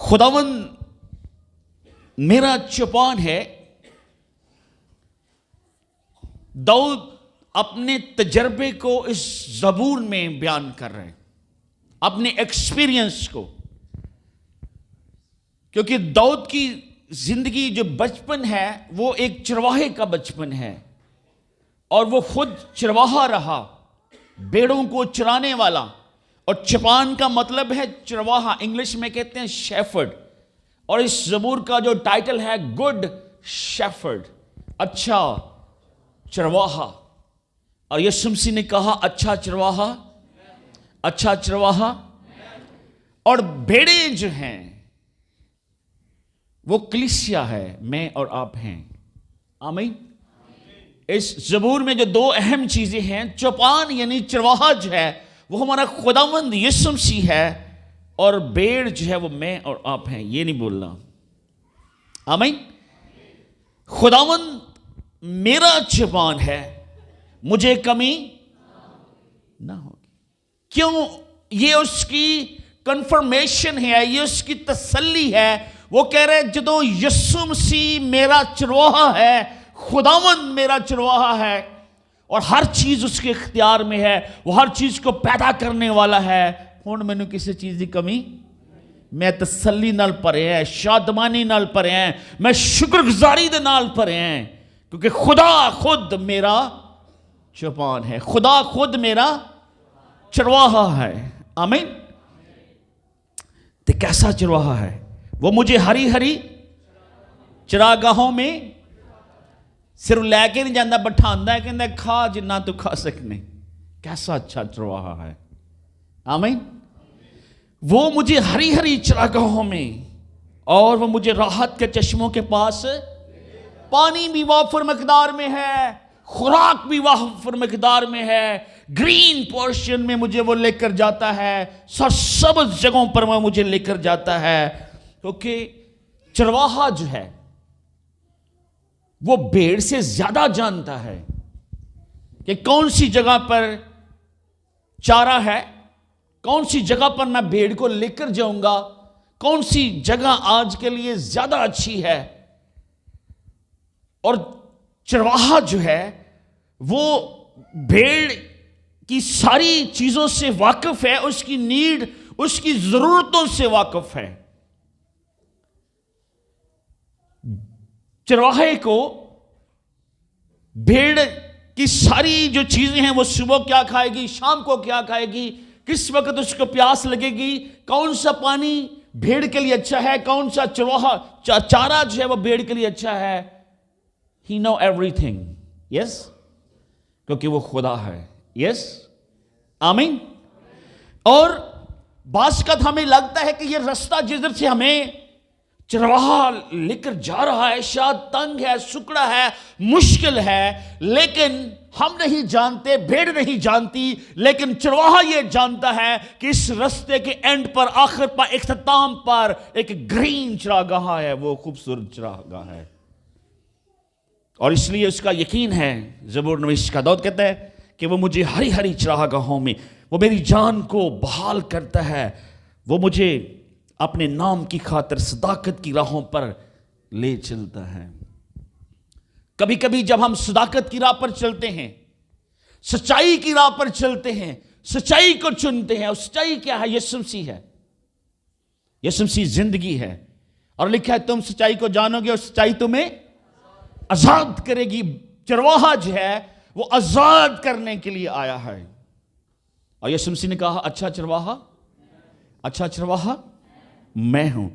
خداوند میرا چوپان ہے. داؤد اپنے تجربے کو اس زبور میں بیان کر رہے ہیں، اپنے ایکسپیرینس کو، کیونکہ داؤد کی زندگی جو بچپن ہے وہ ایک چرواہے کا بچپن ہے، اور وہ خود چرواہا رہا، بیڑوں کو چرانے والا. اور چوپان کا مطلب ہے چرواہا، انگلش میں کہتے ہیں شیفرڈ. اور اس زبور کا جو ٹائٹل ہے گڈ شیفرڈ، اچھا چرواہا. اور یسوع مسیح نے کہا اچھا چرواہا، اچھا چرواہا. اور بھیڑیں جو ہیں وہ کلیسیا ہے، میں اور آپ ہیں. آمین. اس زبور میں جو دو اہم چیزیں ہیں، چوپان یعنی چرواہا جو ہے وہ ہمارا خداوند یسوع مسیح ہے، اور بھیڑ جو ہے وہ میں اور آپ ہیں. یہ نہیں بولنا. آمین. خداوند میرا چوپان ہے، مجھے کمی نہ ہوگی. کیوں؟ یہ اس کی کنفرمیشن ہے، یہ اس کی تسلی ہے. وہ کہہ رہے جدو یسوع مسیح میرا چرواہا ہے، خداوند میرا چرواہا ہے، اور ہر چیز اس کے اختیار میں ہے، وہ ہر چیز کو پیدا کرنے والا ہے. ہن مینوں کسی چیز کی کمی، میں تسلی نال پرے ہیں، شادمانی نال پرے ہیں، میں شکر گزاری دے نال پرے ہیں، کیونکہ خدا خود میرا چوپان ہے، خدا خود میرا چرواہا ہے. آمین. تو کیسا چرواہا ہے وہ؟ مجھے ہری ہری چراگاہوں میں صرف لے کے نہیں جانا، بٹھاندہ ہے، کہندہ ہے کھا جنہ تو کھا سکنے. کیسا اچھا چرواہا ہے. آمین. وہ مجھے ہری ہری چراگاہوں میں، اور وہ مجھے راحت کے چشموں کے پاس، پانی بھی وافر مقدار میں ہے، خوراک بھی وافر مقدار میں ہے، گرین پورشن میں مجھے وہ لے کر جاتا ہے، سرسبز جگہوں پر وہ مجھے لے کر جاتا ہے. کیونکہ چرواہا جو ہے وہ بھیڑ سے زیادہ جانتا ہے کہ کون سی جگہ پر چارہ ہے، کون سی جگہ پر میں بھیڑ کو لے کر جاؤں گا، کون سی جگہ آج کے لیے زیادہ اچھی ہے. اور چرواہا جو ہے وہ بھیڑ کی ساری چیزوں سے واقف ہے، اس کی نیڈ، اس کی ضرورتوں سے واقف ہے. چرواہے کو بھیڑ کی ساری جو چیزیں ہیں، وہ صبح کیا کھائے گی، شام کو کیا کھائے گی، کس وقت اس کو پیاس لگے گی، کون سا پانی بھیڑ کے لیے اچھا ہے، کون سا چارہ جو ہے وہ بھیڑ کے لیے اچھا ہے. He know everything. Yes? کیونکہ وہ خدا ہے. Yes? آمین. اور بعض اوقات ہمیں لگتا ہے کہ یہ رستہ جدھر سے ہمیں چرواہا لے کر جا رہا ہے شاید تنگ ہے، سکڑا ہے، مشکل ہے، لیکن ہم نہیں جانتے، بھیڑ نہیں جانتی، لیکن چرواہا یہ جانتا ہے کہ اس رستے کے اینڈ پر، آخر پر، اختتام پر ایک گرین چراگاہ ہے، وہ خوبصورت چراگاہ ہے. اور اس لیے اس کا یقین ہے. زبور نویس کا داؤد کہتا ہے کہ وہ مجھے ہری ہری چراگاہوں میں، وہ میری جان کو بحال کرتا ہے، وہ مجھے اپنے نام کی خاطر صداقت کی راہوں پر لے چلتا ہے. کبھی کبھی جب ہم صداقت کی راہ پر چلتے ہیں، سچائی کی راہ پر چلتے ہیں، سچائی کو چنتے ہیں، اور سچائی کیا ہے؟ یسوع مسیح ہے. یسوع مسیح زندگی ہے، اور لکھا ہے تم سچائی کو جانو گے اور سچائی تمہیں آزاد کرے گی. چرواہا جو ہے وہ آزاد کرنے کے لیے آیا ہے. اور یسوع مسیح نے کہا اچھا چرواہا، اچھا چرواہا میں ہوں.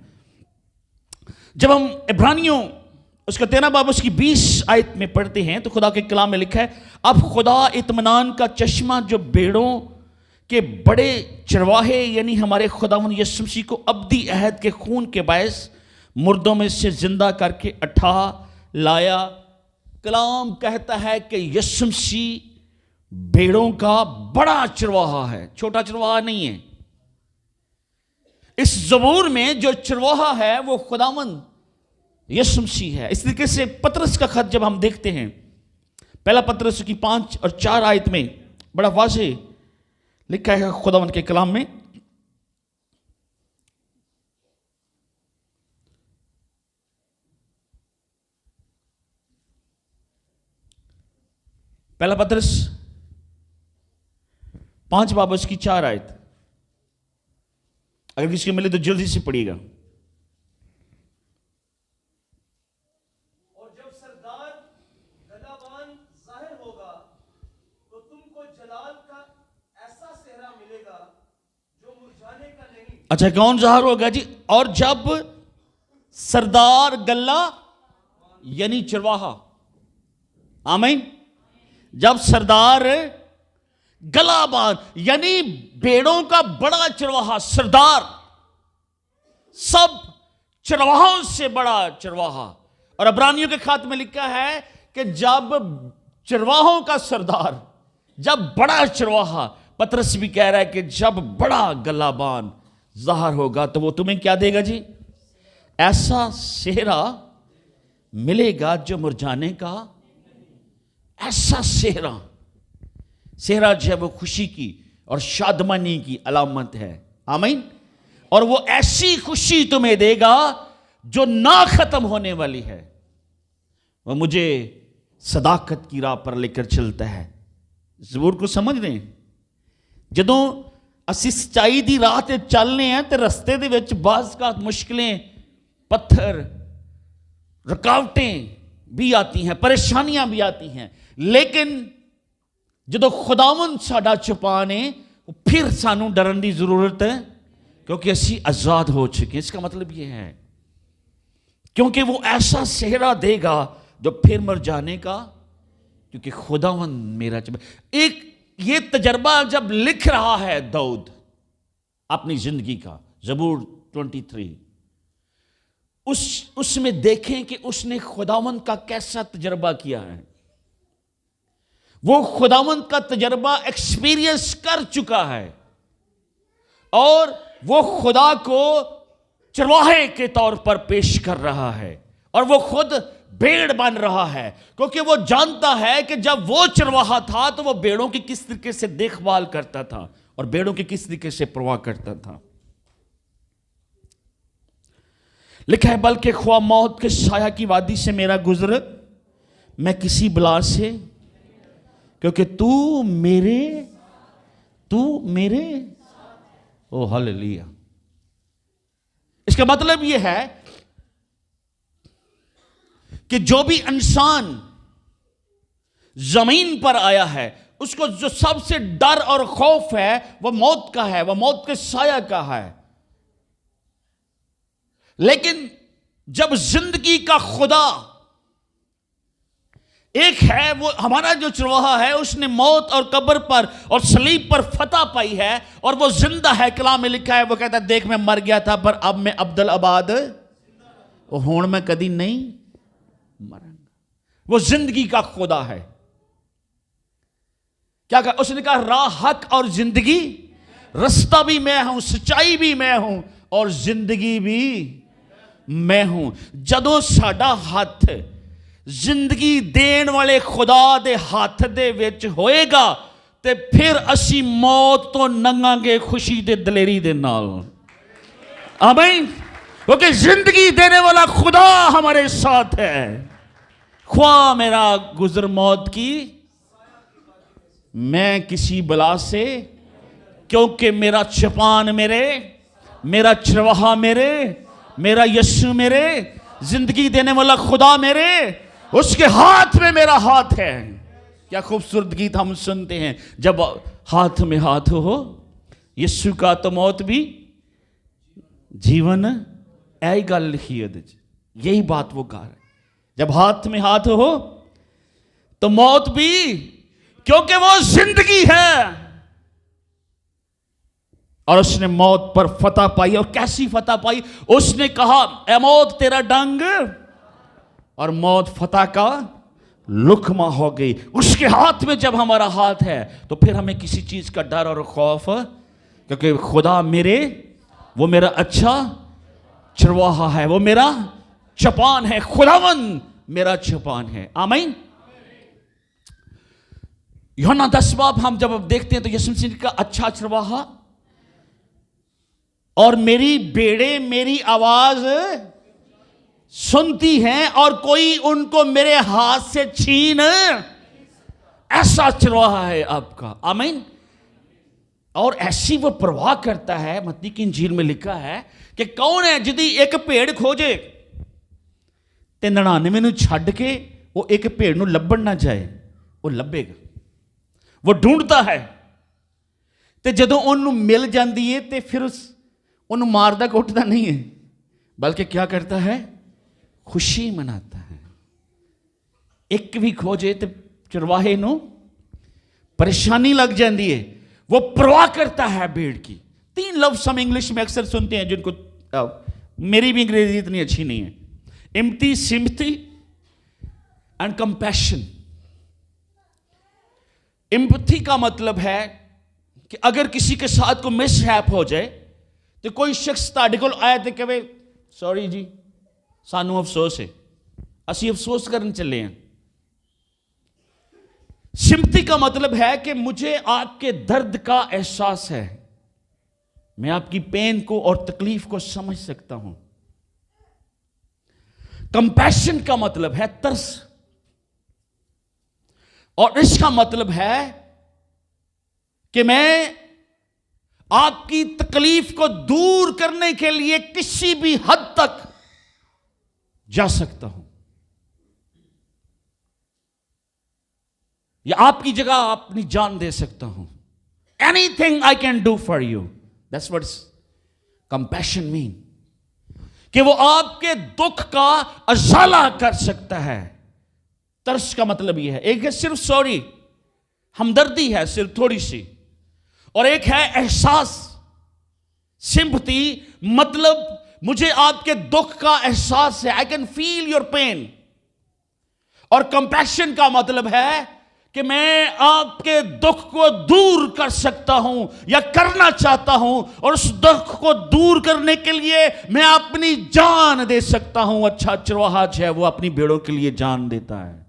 جب ہم عبرانیوں اس کا 13 باب اس کی 20 آیت میں پڑھتے ہیں تو خدا کے کلام میں لکھا ہے اب خدا اطمینان کا چشمہ جو بھیڑوں کے بڑے چرواہے یعنی ہمارے خداوند یسوع مسیح کو ابدی عہد کے خون کے باعث مردوں میں سے زندہ کر کے اٹھا لایا. کلام کہتا ہے کہ یسوع مسیح بھیڑوں کا بڑا چرواہا ہے، چھوٹا چرواہا نہیں ہے. اس زبور میں جو چرواہا ہے وہ خداوند یسوع مسیح ہے. اس طریقے سے پطرس کا خط جب ہم دیکھتے ہیں، پہلا پطرس کی 5 اور 4 آیت میں بڑا واضح لکھا ہے خداوند کے کلام میں، پہلا پترس 5 باب اس کی 4 آیت، اگر کسی کو ملے تو جلدی سے پڑھیے گا. اور جب سردار گلابان ظاہر ہوگا تو تم کو جلال کا ایسا صحرا ملے گا جو مرجھانے کا نہیں. اچھا کون ظاہر ہوگا جی؟ اور جب سردار گلہ یعنی چرواہا، آمین، جب سردار گلابان یعنی بھیڑوں کا بڑا چرواہا، سردار، سب چرواہوں سے بڑا چرواہا. اور عبرانیوں کے خط میں لکھا ہے کہ جب چرواہوں کا سردار، جب بڑا چرواہا، پطرس بھی کہہ رہا ہے کہ جب بڑا گلابان ظاہر ہوگا تو وہ تمہیں کیا دے گا جی؟ ایسا صحرا ملے گا جو مرجھانے کا، ایسا صحرا. صحرا جو ہے وہ خوشی کی اور شادمانی کی علامت ہے، آمین. اور وہ ایسی خوشی تمہیں دے گا جو نہ ختم ہونے والی ہے. وہ مجھے صداقت کی راہ پر لے کر چلتا ہے. زبور کو سمجھ رہے ہیں؟ جدوں اسی سچائی دی راہ تے چلنے ہیں تے رستے دے وچ بعض کا مشکلیں، پتھر، رکاوٹیں بھی آتی ہیں، پریشانیاں بھی آتی ہیں، لیکن جدو خداوند ساڈا چھپانے پھر سانو ڈرن دی ضرورت ہے، کیونکہ اسی آزاد ہو چکے. اس کا مطلب یہ ہے کیونکہ وہ ایسا صحرا دے گا جو پھر مر جانے کا، کیونکہ خداوند میرا ایک یہ تجربہ جب لکھ رہا ہے داؤد اپنی زندگی کا، زبور 23، اس میں دیکھیں کہ اس نے خداوند کا کیسا تجربہ کیا ہے. وہ خداوند کا تجربہ ایکسپیرینس کر چکا ہے، اور وہ خدا کو چرواہے کے طور پر پیش کر رہا ہے، اور وہ خود بھیڑ بن رہا ہے، کیونکہ وہ جانتا ہے کہ جب وہ چرواہا تھا تو وہ بھیڑوں کی کس طریقے سے دیکھ بھال کرتا تھا اور بھیڑوں کی کس طریقے سے پرواہ کرتا تھا. لکھا ہے بلکہ خواہ موت کے سایہ کی وادی سے میرا گزر، میں کسی بلا سے، کیونکہ تو میرے او ہلیلویا. اس کا مطلب یہ ہے کہ جو بھی انسان زمین پر آیا ہے اس کو جو سب سے ڈر اور خوف ہے وہ موت کا ہے، وہ موت کے سایہ کا ہے. لیکن جب زندگی کا خدا ایک ہے، وہ ہمارا جو چرواہا ہے، اس نے موت اور قبر پر اور صلیب پر فتح پائی ہے، اور وہ زندہ ہے. کلام میں لکھا ہے، وہ کہتا ہے دیکھ میں مر گیا تھا پر اب میں عبدالآباد ہون میں کدی نہیں مروں گا. وہ زندگی کا خدا ہے. کیا کہا اس نے؟ کہا راہ، حق اور زندگی، رستہ بھی میں ہوں، سچائی بھی میں ہوں اور زندگی بھی میں ہوں. جدوں ساڈا ہاتھ زندگی دین والے خدا دے ہاتھ دے وچ ہوئے گا تے پھر اسی موت تو ننگاں گے خوشی دے دلیری دے نال. آمین. کیونکہ زندگی دینے والا خدا ہمارے ساتھ ہے. خواہ میرا گزر موت کی، میں کسی بلا سے، کیونکہ میرا چپان میرا چرواہا میرا یسوع میرے، زندگی دینے والا خدا میرے، اس کے ہاتھ میں میرا ہاتھ ہے. کیا خوبصورت گیت ہم سنتے ہیں، جب ہاتھ میں ہاتھ ہو یسوع کا تو موت بھی جیون اے گل لکھی ہے. یہی بات وہ کہا ہے، جب ہاتھ میں ہاتھ ہو تو موت بھی، کیونکہ وہ زندگی ہے. اور اس نے موت پر فتح پائی. اور کیسی فتح پائی؟ اس نے کہا اے موت تیرا ڈنگ، اور موت فتح کا لقمہ ہو گئی. اس کے ہاتھ میں جب ہمارا ہاتھ ہے تو پھر ہمیں کسی چیز کا ڈر اور خوف، کیونکہ خدا وہ میرا اچھا چرواہا ہے، وہ میرا چپان ہے، خداوند میرا چپان ہے. آمین. یوحنا 10 باب ہم جب دیکھتے ہیں تو یسوع مسیح کا اچھا چرواہا، اور میری بھیڑیں میری آواز سنتی ہیں اور کوئی ان کو میرے ہاتھ سے چھین ایسا چرواہا ہے آپ کا. آمین. اور ایسی وہ پرواہ کرتا ہے. متی کی انجیل میں لکھا ہے کہ کون ہے جدی ایک بھیڑ کھوجے تے 99 نو چھڈ کے وہ ایک بھیڑ نو لبن نہ جائے. وہ لبے گا. وہ ڈھونڈتا ہے تے جدوں انہوں مل جاندی ہے تے پھر انہوں ماردا کوٹدا نہیں ہے بلکہ کیا کرتا ہے؟ خوشی مناتا ہے. ایک بھی کھوجے تے چرواہے نو پریشانی لگ جاندی ہے. وہ پرواہ کرتا ہے بھیڑ کی. 3 لفظ ہم انگلش میں اکثر سنتے ہیں جن کو میری بھی انگریزی اتنی اچھی نہیں ہے. امپتی, سمپتی اینڈ کمپیشن. امپتھی کا مطلب ہے کہ اگر کسی کے ساتھ کوئی مس ہیپ ہو جائے تو کوئی شخص تہاڈے کول آئے تے کہے سوری جی سانوں افسوس ہے, اسی افسوس کرن چلے ہیں. سمپتی کا مطلب ہے کہ مجھے آپ کے درد کا احساس ہے, میں آپ کی پین کو اور تکلیف کو سمجھ سکتا ہوں. کمپیشن کا مطلب ہے ترس, اور اس کا مطلب ہے کہ میں آپ کی تکلیف کو دور کرنے کے لیے کسی بھی حد تک جا سکتا ہوں, یا آپ کی جگہ اپنی جان دے سکتا ہوں. Anything I can do for you. That's what compassion mean. کہ وہ آپ کے دکھ کا ازالہ کر سکتا ہے. ترس کا مطلب یہ ہے, ایک ہے صرف سوری, ہمدردی ہے صرف تھوڑی سی, اور ایک ہے احساس. سمپتی مطلب مجھے آپ کے دکھ کا احساس ہے, I can feel your pain. اور کمپیشن کا مطلب ہے کہ میں آپ کے دکھ کو دور کر سکتا ہوں یا کرنا چاہتا ہوں, اور اس دکھ کو دور کرنے کے لیے میں اپنی جان دے سکتا ہوں. اچھا چرواہا جو ہے وہ اپنی بھیڑوں کے لیے جان دیتا ہے.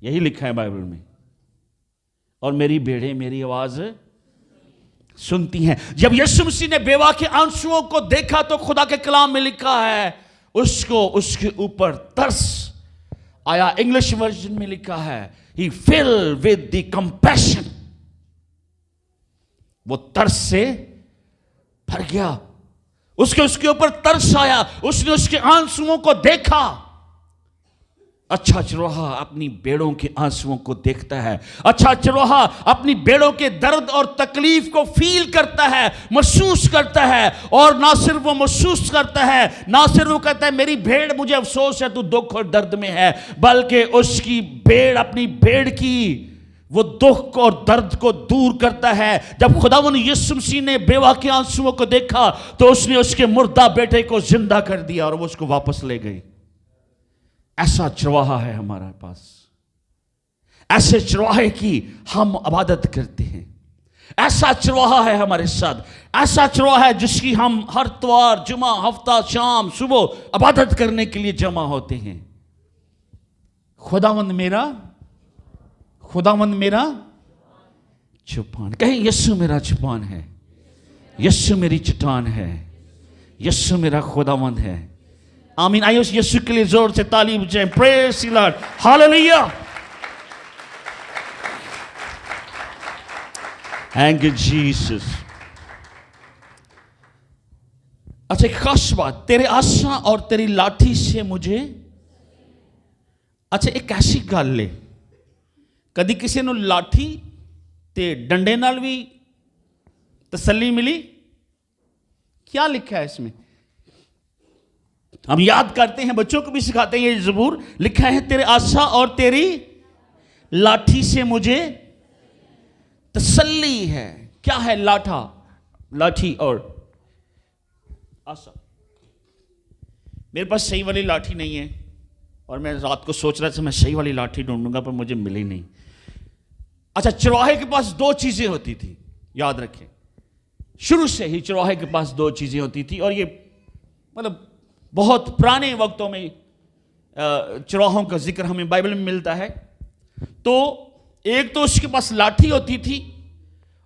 یہی لکھا ہے بائبل میں. اور میری بھیڑیں میری آواز سنتی ہیں. جب یسوع مسیح نے بیوہ کے آنسوؤں کو دیکھا تو خدا کے کلام میں لکھا ہے اس کو اس کے اوپر ترس آیا. انگلش ورژن میں لکھا ہے He filled with the compassion. وہ ترس سے بھر گیا. اس کے اوپر ترس آیا. اس نے اس کے آنسوؤں کو دیکھا. اچھا چرواہا اپنی بیڑوں کے آنسوؤں کو دیکھتا ہے. اچھا چرواہا اپنی بیڑوں کے درد اور تکلیف کو فیل کرتا ہے, محسوس کرتا ہے. اور نہ صرف وہ محسوس کرتا ہے, نہ صرف وہ کہتا ہے میری بھیڑ مجھے افسوس ہے تو دکھ اور درد میں ہے, بلکہ اس کی بھیڑ اپنی بھیڑ کی وہ دکھ اور درد کو دور کرتا ہے. جب خداوند یسوع مسیح نے بیوہ کے آنسوؤں کو دیکھا تو اس نے اس کے مردہ بیٹے کو زندہ کر دیا اور وہ اس کو واپس لے گئی. ایسا چرواہا ہے ہمارے پاس. ایسے چرواہے کی ہم عبادت کرتے ہیں. ایسا چرواہا ہے ہمارے ساتھ. ایسا چرواہا ہے جس کی ہم ہر اتوار, جمعہ, ہفتہ, شام, صبح عبادت کرنے کے لیے جمع ہوتے ہیں. خداوند میرا چوپان. کہیں یسوع میرا چوپان ہے, یسوع میری چٹان ہے, یسوع میرا خداوند ہے. آمین. آئیے اس یسوع کے لیے زور سے تعلیم بجائیں. Praise the Lord. Hallelujah. Thank you Jesus. اچھا ایک خاص بات, تیرے آسا اور تیری لاٹھی سے مجھے. اچھا ایک ایسی گل لے, کدی کسی نو لاٹھی تے ڈنڈے نال بھی تسلی ملی؟ کیا لکھا ہے اس میں؟ ہم یاد کرتے ہیں, بچوں کو بھی سکھاتے ہیں. یہ زبور لکھا ہے تیرے آسا اور تیری لاٹھی سے مجھے تسلی ہے. کیا ہے لاٹھی اور آسا؟ میرے پاس صحیح والی لاٹھی نہیں ہے, اور میں رات کو سوچ رہا تھا میں صحیح والی لاٹھی ڈھونڈوں گا, پر مجھے ملی نہیں. اچھا چرواہے کے پاس 2 چیزیں ہوتی تھی, یاد رکھیں. شروع سے ہی چرواہے کے پاس 2 چیزیں ہوتی تھی, اور یہ مطلب بہت پرانے وقتوں میں چرواہوں کا ذکر ہمیں بائبل میں ملتا ہے. تو ایک تو اس کے پاس لاٹھی ہوتی تھی,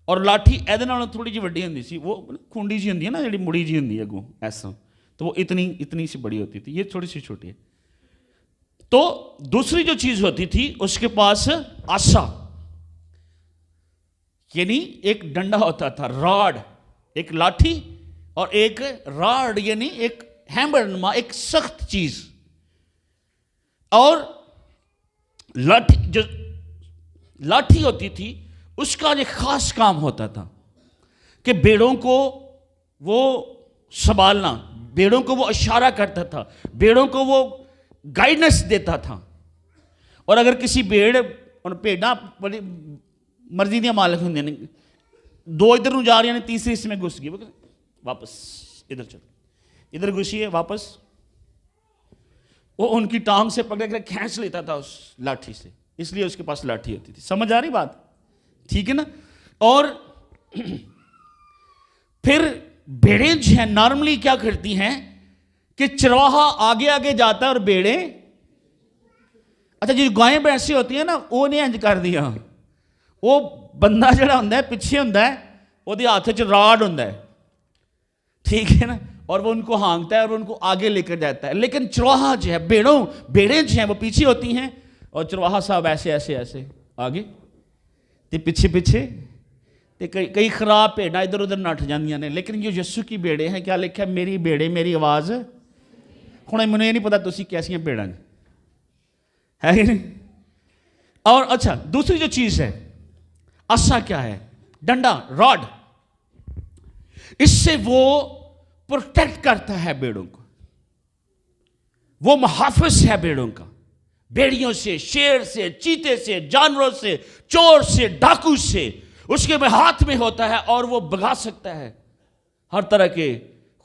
اور لاٹھی ایدے نالوں تھوڑی جی وڈی ہوندی سی. وہ کھونڈی جی ہوندی ہے نا, جڑی مڑی جی ہوندی ہے اگوں ایسا, تو وہ اتنی سی بڑی ہوتی تھی. یہ تھوڑی سی چھوٹی ہے. تو دوسری جو چیز ہوتی تھی اس کے پاس آسا. یعنی ایک ڈنڈا ہوتا تھا، راڈ، ایک لاٹھی، اور ایک راڈ یعنی ایک ہیمر نما، ایک سخت چیز. اور جو لاٹھی ہوتی تھی اس کا ایک خاص کام ہوتا تھا کہ بیڑوں کو وہ سنبھالنا، بیڑوں کو وہ اشارہ کرتا تھا، بیڑوں کو وہ گائیڈنس دیتا تھا. اور اگر کسی بھیڑاں بڑی مرضی دیا مالک ہوں، دو ادھر نو جا رہی ہیں، تیسری اس میں گھس گئی، واپس ادھر چل، ادھر گھسی ہے واپس. وہ ان کی ٹانگ سے پکڑ کر کھینچ لیتا تھا اس لاٹھی سے، اس لیے اس کے پاس لاٹھی ہوتی تھی. سمجھ آ رہی بات؟ ٹھیک ہے نا. اور پھر بھیڑیں جو ہیں نارملی کیا کرتی ہیں کہ چرواہا آگے آگے جاتا ہے اور بھیڑیں، اچھا جو گائیں بھینسیں ہوتی ہیں نا، وہ نہیں انج کر دیا، وہ بندہ جڑا ہوندا ہے پیچھے ہوندا ہے، وہ دے ہاتھ وچ راڈ ہوندا ہے، ٹھیک ہے نا، اور وہ ان کو ہانکتا ہے اور ان کو آگے لے کر جاتا ہے. لیکن چرواہا جو ہے، بھیڑیں جو ہیں وہ پیچھے ہوتی ہیں، اور چرواہا صاحب ایسے ایسے ایسے آگے تے پیچھے پیچھے، تے کئی خراب بھیڑاں ادھر ادھر نٹ جاندیاں نے. لیکن یہ یسوع کی بھیڑیں ہیں، کیا لکھا ہے؟ میری بھیڑیں میری آواز. ہن مینوں یہ نہیں پتا تسی کیسیاں بھیڑاں ہے کہ نہیں. اور اچھا دوسری جو چیز ہے، عصا کیا ہے؟ ڈنڈا، راڈ. اس سے وہ پروٹیکٹ کرتا ہے بیڑوں کو، وہ محافظ ہے بیڑوں کا، بیڑیوں سے، شیر سے، چیتے سے، جانوروں سے، چور سے، ڈاکو سے. اس کے ہاتھ میں ہوتا ہے اور وہ بھگا سکتا ہے ہر طرح کے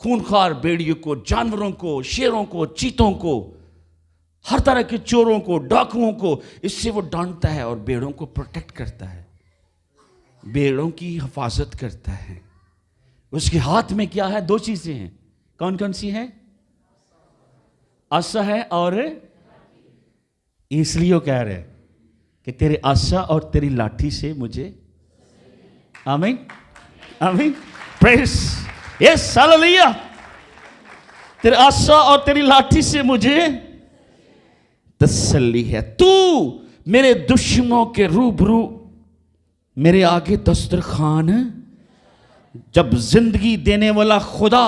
خونخوار بیڑیوں کو، جانوروں کو، شیروں کو، چیتوں کو، ہر طرح کے چوروں کو، ڈاکوؤں کو. اس سے وہ ڈانٹتا ہے اور بیڑوں کو پروٹیکٹ کرتا ہے، بیڑوں کی حفاظت کرتا ہے. اس کے ہاتھ میں کیا ہے؟ دو چیزیں ہیں. کون کون سی ہیں؟ عصا ہے اور اس لیے وہ کہہ رہے ہیں کہ تیرے عصا اور تیری لاٹھی سے مجھے، آمین آمین، پریز، یس، ہاللیلویا. تیرے عصا اور تیری لاٹھی سے مجھے تسلی ہے. تو میرے دشمنوں کے روبرو میرے آگے دسترخوان، جب زندگی دینے والا خدا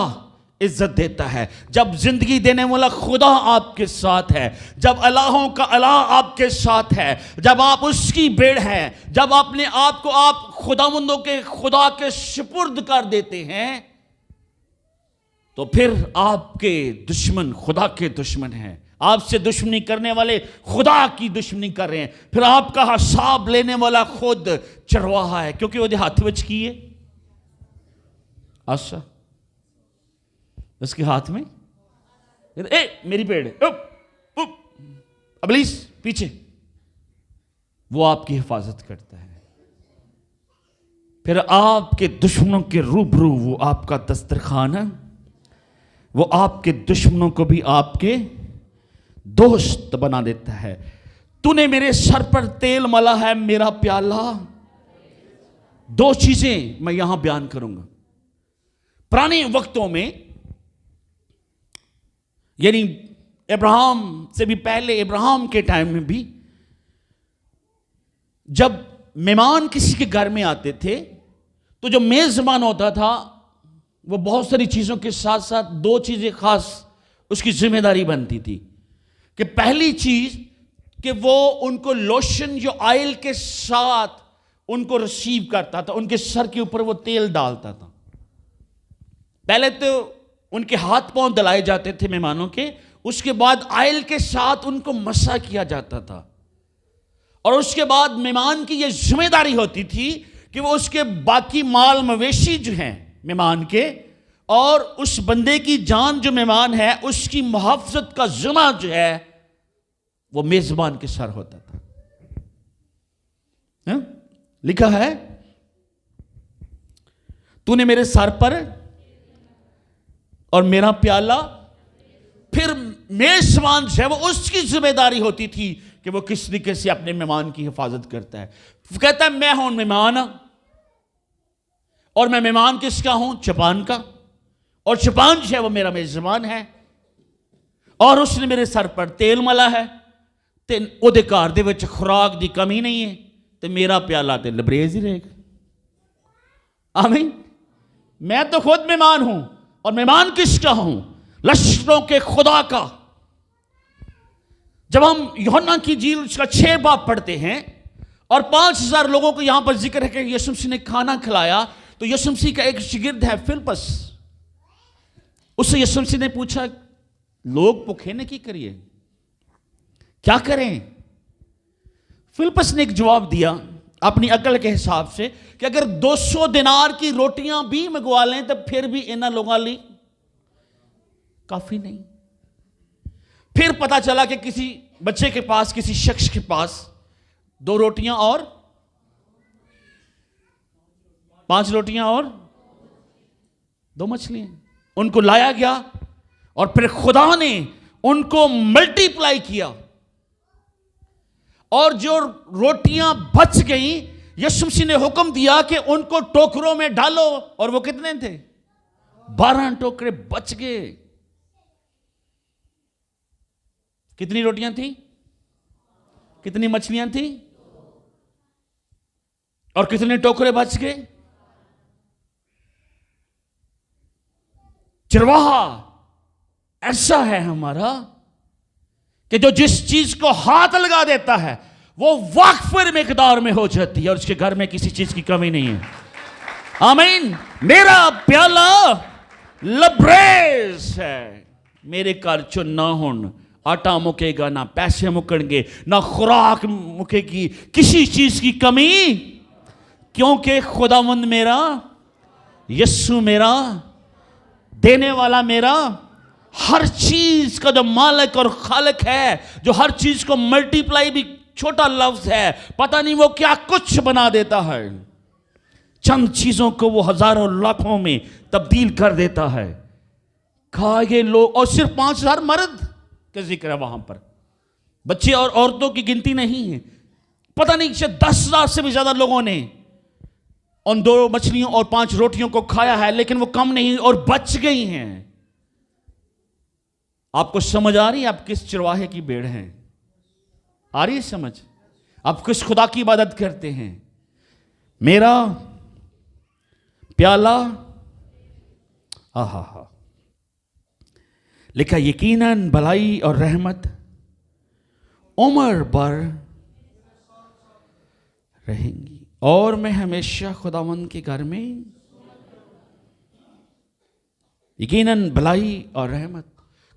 عزت دیتا ہے، جب زندگی دینے والا خدا آپ کے ساتھ ہے، جب الہوں کا الہ آپ کے ساتھ ہے، جب آپ اس کی بھیڑ ہیں، جب اپنے آپ کو آپ خداوندوں کے خدا کے سپرد کر دیتے ہیں، تو پھر آپ کے دشمن خدا کے دشمن ہیں. آپ سے دشمنی کرنے والے خدا کی دشمنی کر رہے ہیں. پھر آپ کا حساب لینے والا خود چرواہا ہے، کیونکہ وہ ہاتھ وچ کی ہے عصا، اس کے ہاتھ میں، اے میری پیڑ، ابلیس پیچھے، وہ آپ کی حفاظت کرتا ہے. پھر آپ کے دشمنوں کے روبرو وہ آپ کا دسترخوان ہے، وہ آپ کے دشمنوں کو بھی آپ کے دوست بنا دیتا ہے. تو نے میرے سر پر تیل ملا ہے، میرا پیالہ. دو چیزیں میں یہاں بیان کروں گا. پرانے وقتوں میں، یعنی ابراہیم سے بھی پہلے، ابراہیم کے ٹائم میں بھی، جب مہمان کسی کے گھر میں آتے تھے تو جو میزبان ہوتا تھا وہ بہت ساری چیزوں کے ساتھ ساتھ دو چیزیں خاص اس کی ذمہ داری بنتی تھی. کہ پہلی چیز کہ وہ ان کو لوشن جو آئل کے ساتھ ان کو ریسیو کرتا تھا، ان کے سر کے اوپر وہ تیل ڈالتا تھا. پہلے تو ان کے ہاتھ پاؤں دلائے جاتے تھے مہمانوں کے، اس کے بعد آئل کے ساتھ ان کو مسح کیا جاتا تھا. اور اس کے بعد مہمان کی یہ ذمہ داری ہوتی تھی کہ وہ اس کے باقی مال مویشی جو ہیں مہمان کے، اور اس بندے کی جان جو مہمان ہے اس کی محافظت کا ذمہ جو ہے وہ میزبان کے سر ہوتا تھا. لکھا ہے تو نے میرے سر پر اور میرا پیالہ. پھر میزبان جو ہے وہ اس کی ذمہ داری ہوتی تھی کہ وہ کس طریقے سے اپنے مہمان کی حفاظت کرتا ہے. کہتا ہے میں ہوں مہمان، اور میں مہمان کس کا ہوں؟ چپان کا. اور چپان جو ہے وہ میرا میزبان ہے، اور اس نے میرے سر پر تیل ملا ہے تے وہ دے گھر دے وچ خوراک دی کمی نہیں ہے تے میرا پیالہ تے لبریز ہی رہے گا. آمین. میں تو خود مہمان ہوں, اور مہمان کس کا ہوں؟ لشکروں کے خدا کا. جب ہم یوحنا کی انجیل اس کا 6 باب پڑھتے ہیں اور 5000 لوگوں کو یہاں پر ذکر ہے کہ یسوع مسیح نے کھانا کھلایا, تو یسوع مسیح کا ایک شاگرد ہے فلپس. اس سے یسوع مسیح نے پوچھا لوگ بھوکے نے کی کریے, کیا کریں؟ فلپس نے ایک جواب دیا اپنی عقل کے حساب سے کہ اگر 200 دینار کی روٹیاں بھی منگوا لیں تو پھر بھی انہاں لوگاں لی کافی نہیں. پھر پتا چلا کہ کسی بچے کے پاس, کسی شخص کے پاس 2 روٹیاں اور 5 روٹیاں اور 2 مچھلیاں, ان کو لایا گیا اور پھر خدا نے ان کو ملٹی پلائی کیا, اور جو روٹیاں بچ گئیں یسوع مسیح نے حکم دیا کہ ان کو ٹوکروں میں ڈالو, اور وہ کتنے تھے؟ 12 ٹوکرے بچ گئے. کتنی روٹیاں تھیں؟ کتنی مچھلیاں تھیں؟ اور کتنے ٹوکرے بچ گئے؟ چرواہا ایسا ہے ہمارا کہ جو جس چیز کو ہاتھ لگا دیتا ہے وہ وافر مقدار میں ہو جاتی ہے, اور اس کے گھر میں کسی چیز کی کمی نہیں ہے. آمین. میرا پیالہ لبریز ہے, میرے گھر چ نہ ہون آٹا مکے گا, نہ پیسے مکن گے, نہ خوراک مکے گی, کسی چیز کی کمی, کیونکہ خداوند میرا, یسوع میرا, دینے والا میرا, ہر چیز کا جو مالک اور خالق ہے, جو ہر چیز کو ملٹی پلائی بھی چھوٹا لفظ ہے, پتہ نہیں وہ کیا کچھ بنا دیتا ہے. چند چیزوں کو وہ ہزاروں لاکھوں میں تبدیل کر دیتا ہے. کھائے لوگ, اور صرف 5000 مرد کا ذکر ہے وہاں پر, بچے اور عورتوں کی گنتی نہیں ہے. پتہ نہیں شاید 10,000 سے بھی زیادہ لوگوں نے ان 2 مچھلیوں اور 5 روٹیوں کو کھایا ہے, لیکن وہ کم نہیں اور بچ گئی ہیں. آپ کو سمجھ آ رہی ہے آپ کس چرواہے کی بھیڑ ہیں؟ آ رہی ہے سمجھ؟ آپ کس خدا کی عبادت کرتے ہیں؟ میرا پیالہ لکھا یقیناً بھلائی اور رحمت عمر بھر رہیں گی, اور میں ہمیشہ خداوند کے گھر میں. یقیناً بھلائی اور رحمت,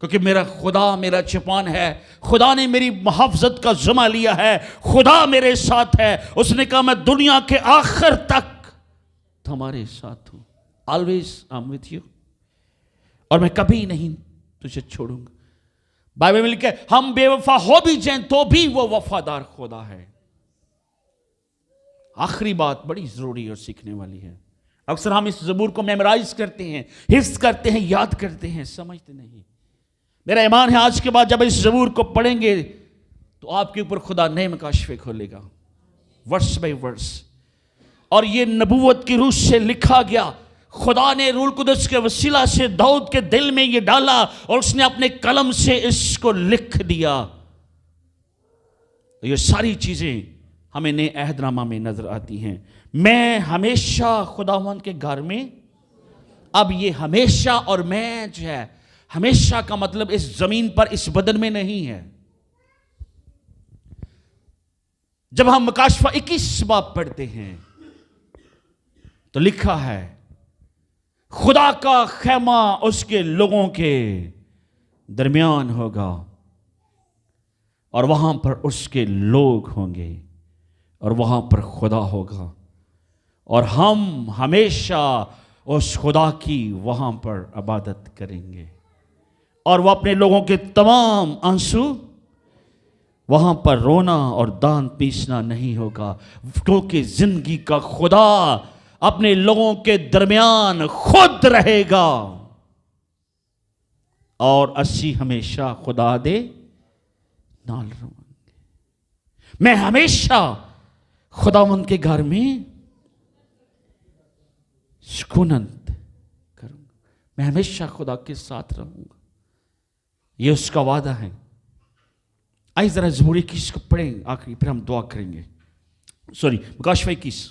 کیونکہ میرا خدا میرا چپان ہے. خدا نے میری محافظت کا ذمہ لیا ہے, خدا میرے ساتھ ہے. اس نے کہا میں دنیا کے آخر تک تمہارے ساتھ ہوں. always I'm with you, اور میں کبھی نہیں تجھے چھوڑوں گا. بائبل میں لکھا ہے ہم بے وفا ہو بھی جائیں تو بھی وہ وفادار خدا ہے. آخری بات بڑی ضروری اور سیکھنے والی ہے. اکثر ہم اس زبور کو میمورائز کرتے ہیں, حفظ کرتے ہیں, یاد کرتے ہیں, سمجھتے نہیں. میرا ایمان ہے آج کے بعد جب اس زبور کو پڑھیں گے تو آپ کے اوپر خدا نئے مکاشفے کھولے گا, ورس بائی ورس. اور یہ نبوت کی روح سے لکھا گیا. خدا نے روح القدس کے وسیلہ سے داؤد کے دل میں یہ ڈالا اور اس نے اپنے قلم سے اس کو لکھ دیا. یہ ساری چیزیں ہمیں نئے عہد نامہ میں نظر آتی ہیں. میں ہمیشہ خداوند کے گھر میں. اب یہ ہمیشہ اور میں جو ہے, ہمیشہ کا مطلب اس زمین پر اس بدن میں نہیں ہے. جب ہم مکاشفہ 21 باب پڑھتے ہیں تو لکھا ہے خدا کا خیمہ اس کے لوگوں کے درمیان ہوگا اور وہاں پر اس کے لوگ ہوں گے اور وہاں پر خدا ہوگا, اور ہم ہمیشہ اس خدا کی وہاں پر عبادت کریں گے. اور وہ اپنے لوگوں کے تمام آنسو, وہاں پر رونا اور دان پیسنا نہیں ہوگا, کیونکہ زندگی کا خدا اپنے لوگوں کے درمیان خود رہے گا. اور اسی ہمیشہ خدا دے نال رہوں گے. میں ہمیشہ خداوند کے گھر میں سکونت کروں گا. میں ہمیشہ خدا کے ساتھ رہوں گا. یہ اس کا وعدہ ہے. آئیے ذرا زبور 21 کو پڑھیں آخری, پھر ہم دعا کریں گے. مکاشفہ 21.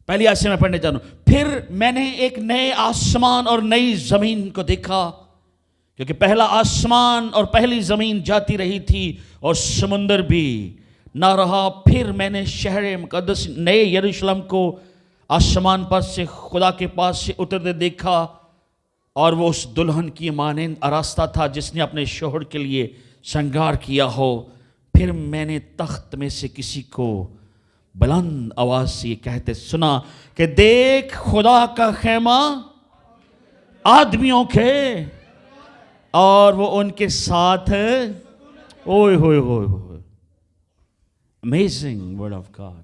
پہلی آیت سے میں پڑھنے جا رہا ہوں. پھر میں نے ایک نئے آسمان اور نئی زمین کو دیکھا، کیونکہ پہلا آسمان اور پہلی زمین جاتی رہی تھی اور سمندر بھی نہ رہا. پھر میں نے شہر مقدس نئے یروشلم کو آسمان پر سے خدا کے پاس سے اترتے دیکھا، اور وہ اس دلہن کی مانند آراستہ تھا جس نے اپنے شوہر کے لیے شنگار کیا ہو. پھر میں نے تخت میں سے کسی کو بلند آواز سے یہ کہتے سنا کہ دیکھ خدا کا خیمہ آدمیوں کے اور وہ ان کے ساتھ ہے. اوئے ہوئے ہوئے ہوئے، امیزنگ ورڈ آف گاڈ.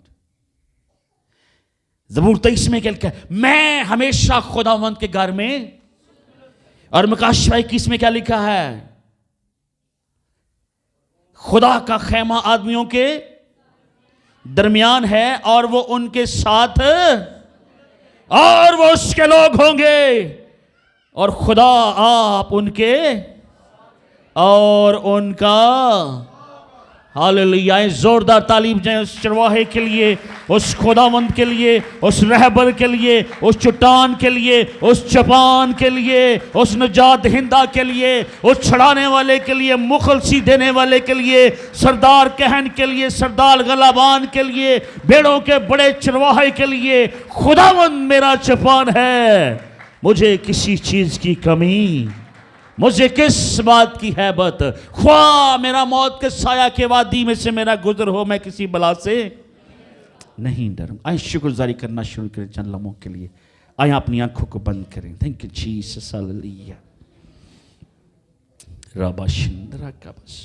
زبور 23 میں کیا لکھا ہے؟ میں ہمیشہ خداوند کے گھر میں. اور مکاشفہ 21 میں کیا لکھا ہے؟ خدا کا خیمہ آدمیوں کے درمیان ہے اور وہ ان کے ساتھ اور وہ اس کے لوگ ہوں گے اور خدا آپ ان کے اور ان کا. ہاللیلویا. زوردار تعلیم جائیں اس چرواہے کے لیے، اس خداوند کے لیے، اس رہبر کے لیے، اس چٹان کے لیے، اس چپان کے لیے، اس نجات دہندہ کے لیے، اس چھڑانے والے کے لیے، مخلصی دینے والے کے لیے، سردار کہن کے لیے، سردار غلبان کے لیے، بھیڑوں کے بڑے چرواہے کے لیے. خداوند میرا چپان ہے، مجھے کسی چیز کی کمی، مجھے کس بات کی ہیبت. خواہ میرا موت کے سایہ کے وادی میں سے میرا گزر ہو، میں کسی بلا سے نہیں ڈروں. آئیں شکر گزاری کرنا شروع کریں چند لمحوں کے لیے. آئیں اپنی آنکھوں کو بند کریں. Thank you Jesus. ہاللیلویا. رابا شندرا کا بس